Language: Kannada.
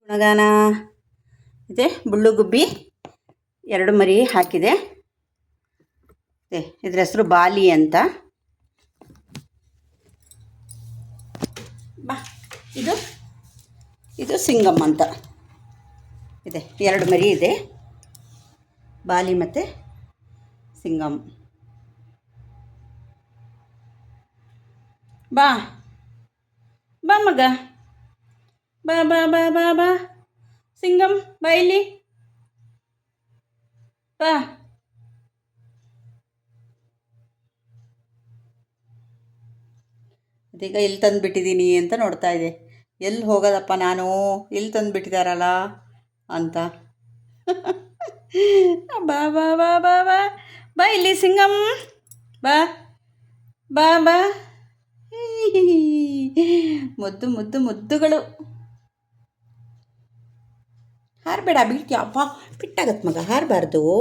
ಗುಣಗಾನ ಇದೆ. ಬುಳ್ಳುಗುಬ್ಬಿ 2 ಮರಿ ಹಾಕಿದೆ. ಇದ್ರ ಹೆಸರು ಬಾಲಿ ಅಂತ. ಬಾ, ಇದು ಸಿಂಗಮ್ ಅಂತ ಇದೆ. 2 ಮರಿ ಇದೆ, ಬಾಲಿ ಮತ್ತು ಸಿಂಗಮ್. ಬಾ ಬಾ ಮಗ, ಬಾ ಬಾ ಬಾ ಬಾ ಬಾ ಸಿಂಗಮ್, ಬಾ ಇಲ್ಲಿ ಬಾ. ಅದೀಗ ಇಲ್ಲಿ ತಂದುಬಿಟ್ಟಿದ್ದೀನಿ ಅಂತ ನೋಡ್ತಾ ಇದೆ. ಎಲ್ಲಿ ಹೋಗೋದಪ್ಪ ನಾನು, ಇಲ್ಲಿ ತಂದುಬಿಟ್ಟಿದ್ದಾರಲ್ಲ ಅಂತ. ಬಾ ಬಾ ಬಾ ಬಾ ಬಾ ಬಾ ಇಲ್ಲಿ ಸಿಂಗಮ್, ಬಾ ಬಾ ಬಾ. ಮುದ್ದು ಮುದ್ದು ಮುದ್ದುಗಳು. ಹಾರಬೇಡ, ಬೀಳ್ತೀಯ. ಅಪ್ಪ ಪಿಟ್ಟಾಗತ್ತೆ ಮಗ, ಹಾರಬಾರ್ದು.